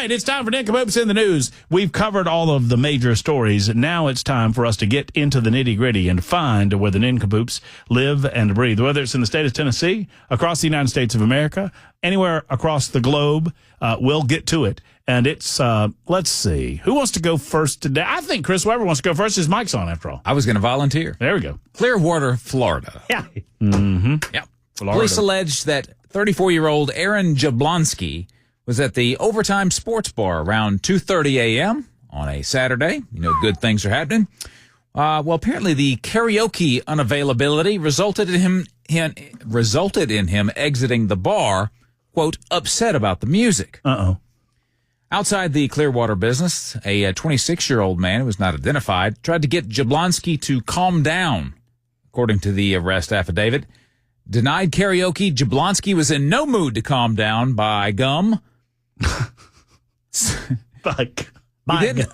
right, it's time for Nincompoops in the News. We've covered all of the major stories. Now it's time for us to get into the nitty-gritty and find where the Nincompoops live and breathe. Whether it's in the state of Tennessee, across the United States of America, anywhere across the globe, we'll get to it. And it's, let's see, who wants to go first today? I think Chris Webber wants to go first. His mic's on, after all. I was going to volunteer. There we go. Clearwater, Florida. Yeah. Mm-hmm. Yeah. Florida. Police allege that 34-year-old Aaron Jablonski was at the Overtime Sports Bar around 2:30 a.m. on a Saturday. You know, good things are happening. Well, apparently the karaoke unavailability resulted in him exiting the bar, quote, upset about the music. Uh-oh. Outside the Clearwater business, a 26-year-old man who was not identified tried to get Jablonski to calm down, according to the arrest affidavit. Denied karaoke, Jablonski was in no mood to calm down by gum. By gum,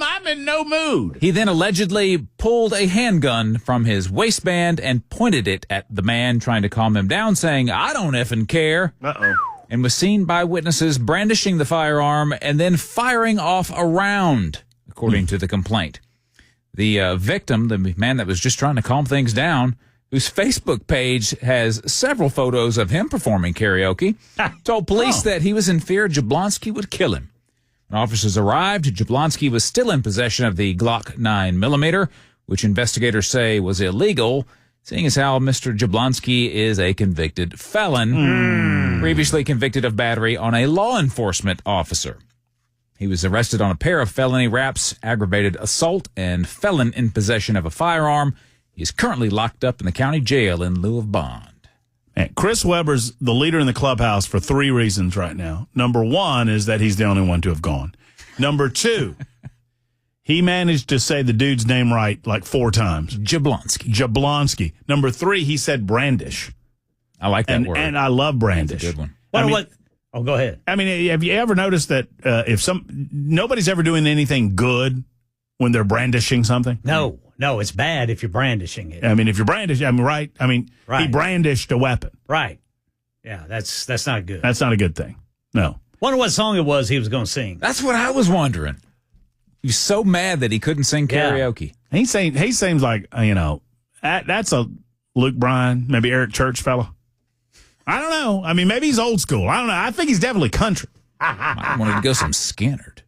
I'm in no mood. He then allegedly pulled a handgun from his waistband and pointed it at the man trying to calm him down, saying, "I don't effing care." Uh-oh. And was seen by witnesses brandishing the firearm and then firing off a round, according to the complaint. The victim, the man that was just trying to calm things down, whose Facebook page has several photos of him performing karaoke, told police that he was in fear Jablonski would kill him. When officers arrived, Jablonski was still in possession of the Glock 9mm, which investigators say was illegal, seeing as how Mr. Jablonski is a convicted felon, previously convicted of battery on a law enforcement officer. He was arrested on a pair of felony raps, aggravated assault, and felon in possession of a firearm. He is currently locked up in the county jail in lieu of bond. And Chris Webber's the leader in the clubhouse for 3 reasons right now. Number 1 is that he's the only one to have gone. Number 2, he managed to say the dude's name right like 4 times. Jablonski. Number 3, he said brandish. I like that word. And I love brandish. That's a good one. Go ahead. I mean, have you ever noticed that nobody's ever doing anything good when they're brandishing something? No, it's bad if you're brandishing it. I mean, if you're brandishing, right. He brandished a weapon. Right. Yeah, that's not good. That's not a good thing. No. Wonder what song it was he was going to sing. That's what I was wondering. He was so mad that he couldn't sing karaoke. He seems like, that's a Luke Bryan, maybe Eric Church fella. I don't know. I mean, maybe he's old school. I don't know. I think he's definitely country. I wanted to go some Skinnerd.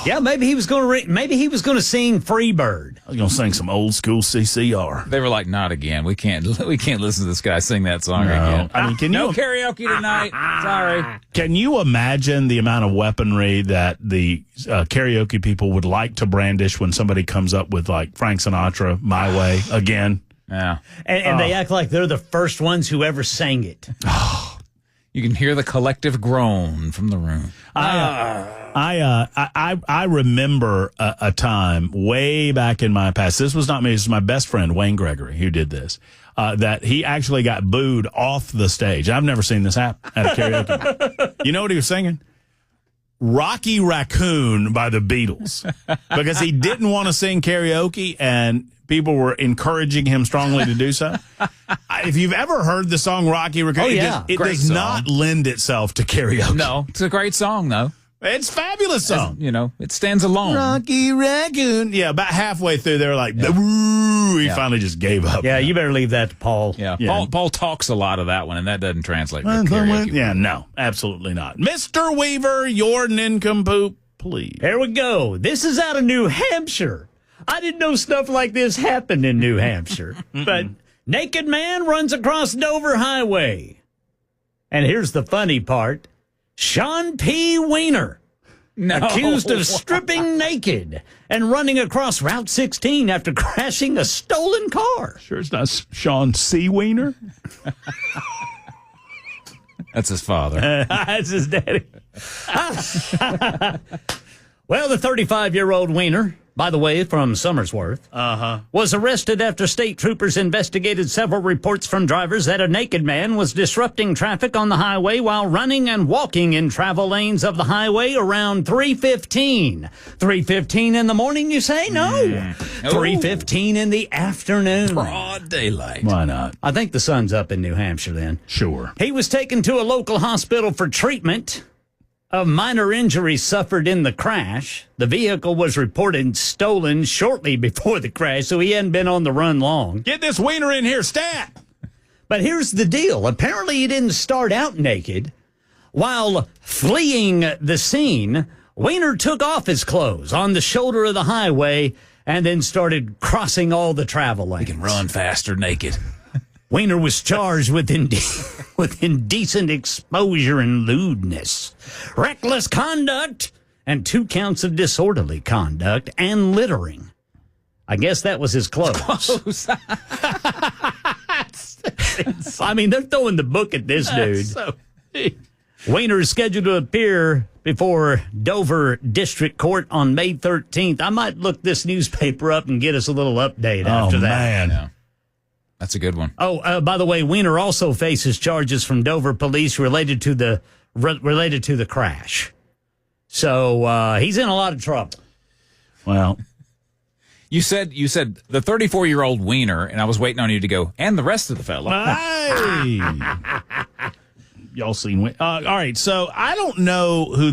Yeah, maybe he was going to sing Freebird. I was going to sing some old school CCR. They were like, not again. We can't listen to this guy sing that song again. I mean, no karaoke tonight. Sorry. Can you imagine the amount of weaponry that the karaoke people would like to brandish when somebody comes up with like Frank Sinatra, My Way again? Yeah. And they act like they're the first ones who ever sang it. You can hear the collective groan from the room. I remember a time way back in my past. This was not me. This was my best friend, Wayne Gregory, who did this. That he actually got booed off the stage. I've never seen this happen at a karaoke. You know what he was singing? Rocky Raccoon by the Beatles. Because he didn't want to sing karaoke and people were encouraging him strongly to do so. If you've ever heard the song Rocky Raccoon, it does not lend itself to karaoke. No, it's a great song, though. It's a fabulous song. It stands alone. Rocky Raccoon. Yeah, about halfway through, they were like, woo, he finally just gave up. Yeah, you better leave that to Paul. Yeah. Paul talks a lot of that one, and that doesn't translate to karaoke. Yeah, no, absolutely not. Mr. Weaver, your nincompoop, please. Here we go. This is out of New Hampshire. I didn't know stuff like this happened in New Hampshire. But naked man runs across Dover Highway. And here's the funny part. Sean P. Weiner, accused of stripping naked and running across Route 16 after crashing a stolen car. Sure it's not Sean C. Weiner? That's his father. That's his daddy. Well, the 35-year-old Weiner, by the way, from Somersworth, was arrested after state troopers investigated several reports from drivers that a naked man was disrupting traffic on the highway while running and walking in travel lanes of the highway around 3:15. 3:15 in the morning, you say? No. 3:15 in the afternoon. Broad daylight. Why not? I think the sun's up in New Hampshire then. Sure. He was taken to a local hospital for treatment. of minor injuries suffered in the crash. The vehicle was reported stolen shortly before the crash, so he hadn't been on the run long. Get this wiener in here, stat! But here's the deal. Apparently, he didn't start out naked. While fleeing the scene, Weiner took off his clothes on the shoulder of the highway and then started crossing all the travel lanes. You can run faster naked. Weiner was charged with indecent exposure and lewdness, reckless conduct, and 2 counts of disorderly conduct and littering. I guess that was his clothes. I mean, they're throwing the book at this dude. So, Weiner is scheduled to appear before Dover District Court on May 13th. I might look this newspaper up and get us a little update after that. Man. Yeah. That's a good one. Oh, by the way, Weiner also faces charges from Dover police related to the crash. So he's in a lot of trouble. Well, You said the 34-year-old Weiner, and I was waiting on you to go, and the rest of the fella. hey! Y'all seen? All right, so I don't know who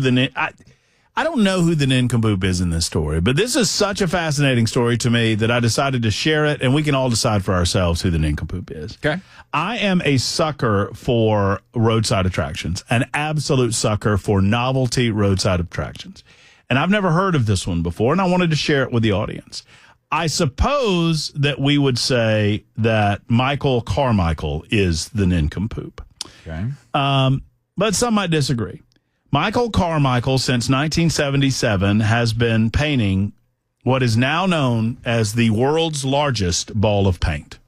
I don't know who the nincompoop is in this story, but this is such a fascinating story to me that I decided to share it, and we can all decide for ourselves who the nincompoop is. Okay. I am a sucker for roadside attractions, an absolute sucker for novelty roadside attractions. And I've never heard of this one before, and I wanted to share it with the audience. I suppose that we would say that Michael Carmichael is the nincompoop. Okay. But some might disagree. Michael Carmichael, since 1977, has been painting what is now known as the world's largest ball of paint.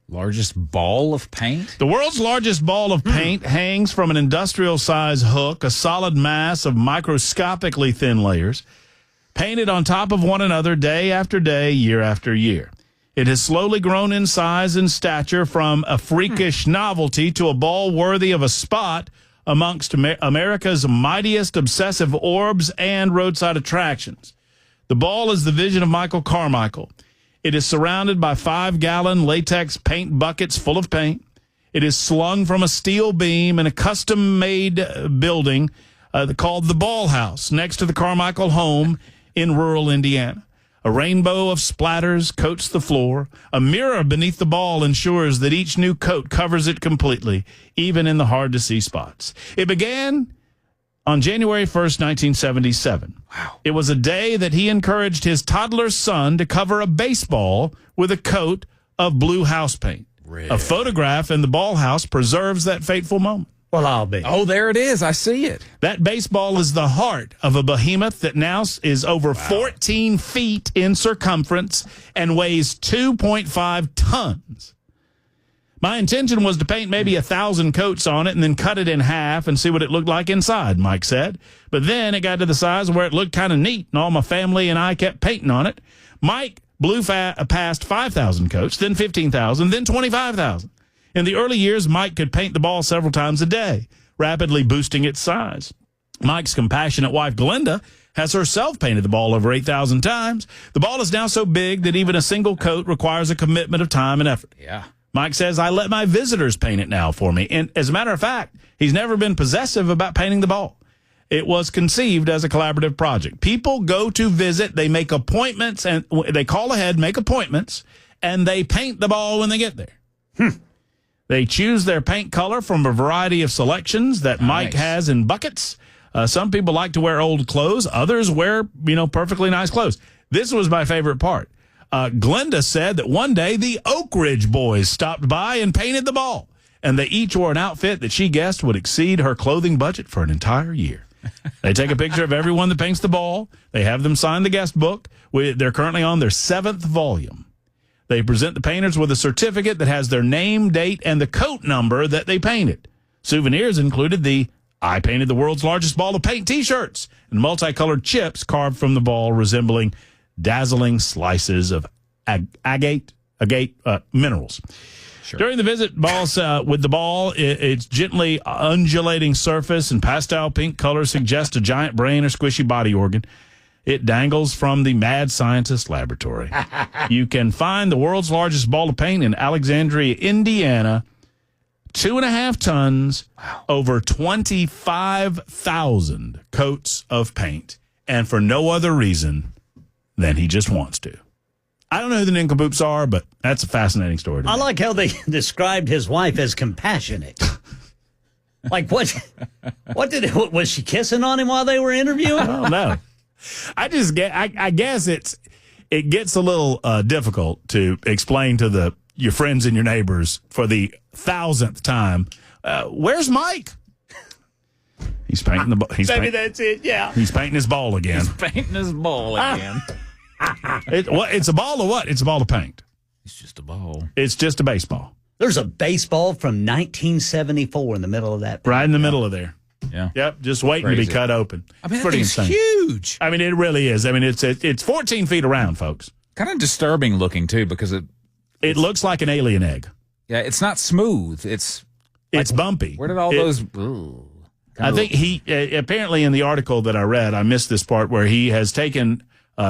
Largest ball of paint? The world's largest ball of paint hangs from an industrial-size hook, a solid mass of microscopically thin layers, painted on top of one another day after day, year after year. It has slowly grown in size and stature from a freakish novelty to a ball worthy of a spot amongst America's mightiest obsessive orbs and roadside attractions. The ball is the vision of Michael Carmichael. It is surrounded by 5-gallon latex paint buckets full of paint. It is slung from a steel beam in a custom-made building called the Ball House next to the Carmichael home in rural Indiana. A rainbow of splatters coats the floor. A mirror beneath the ball ensures that each new coat covers it completely, even in the hard-to-see spots. It began on January 1st, 1977. Wow. It was a day that he encouraged his toddler son to cover a baseball with a coat of blue house paint. Really? A photograph in the Ball House preserves that fateful moment. Well, I'll be. Oh, there it is. I see it. That baseball is the heart of a behemoth that now is over 14 feet in circumference and weighs 2.5 tons. My intention was to paint maybe 1,000 coats on it and then cut it in half and see what it looked like inside, Mike said. But then it got to the size where it looked kind of neat, and all my family and I kept painting on it. Mike blew past 5,000 coats, then 15,000, then 25,000. In the early years, Mike could paint the ball several times a day, rapidly boosting its size. Mike's compassionate wife, Glenda, has herself painted the ball over 8,000 times. The ball is now so big that even a single coat requires a commitment of time and effort. Yeah. Mike says, I let my visitors paint it now for me. And as a matter of fact, he's never been possessive about painting the ball. It was conceived as a collaborative project. People go to visit, they make appointments, and they call ahead, make appointments, and they paint the ball when they get there. They choose their paint color from a variety of selections that Mike has in buckets. Some people like to wear old clothes. Others wear, perfectly nice clothes. This was my favorite part. Glenda said that one day the Oak Ridge boys stopped by and painted the ball, and they each wore an outfit that she guessed would exceed her clothing budget for an entire year. They take a picture of everyone that paints the ball. They have them sign the guest book. They're currently on their 7th volume. They present the painters with a certificate that has their name, date, and the coat number that they painted. Souvenirs included the I painted the world's largest ball of paint T-shirts and multicolored chips carved from the ball resembling dazzling slices of agate minerals. Sure. During the visit, with the ball, its gently undulating surface and pastel pink color suggest a giant brain or squishy body organ. It dangles from the mad scientist laboratory. You can find the world's largest ball of paint in Alexandria, Indiana, 2.5 tons, over 25,000 coats of paint, and for no other reason than he just wants to. I don't know who the Nincompoops are, but that's a fascinating story to me. I like how they described his wife as compassionate. Like, was she kissing on him while they were interviewing? I don't know. I guess it gets a little difficult to explain to your friends and your neighbors for the 1,000th time. Where's Mike? He's painting the ball. Maybe that's it. Yeah, he's painting his ball again. He's painting his ball again. It's a ball of what? It's a ball of paint. It's just a ball. It's just a baseball. There's a baseball from 1974 in the middle of that. Right in the middle of there. Yeah. Yep. Just waiting to be cut open. I mean, pretty it's insane. huge. I mean, it really is. I mean, it's 14 feet around, folks. Kind of disturbing looking too, because it looks like an alien egg. Yeah, it's not smooth. It's bumpy. Where did all those? I think he apparently in the article that I read, I missed this part where he has taken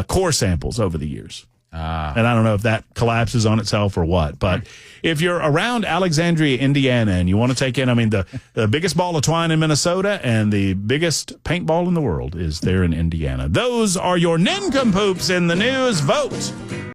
core samples over the years. And I don't know if that collapses on itself or what. But if you're around Alexandria, Indiana, and you want to take in, I mean, the biggest ball of twine in Minnesota and the biggest paintball in the world is there in Indiana. Those are your Nincompoops in the news. Vote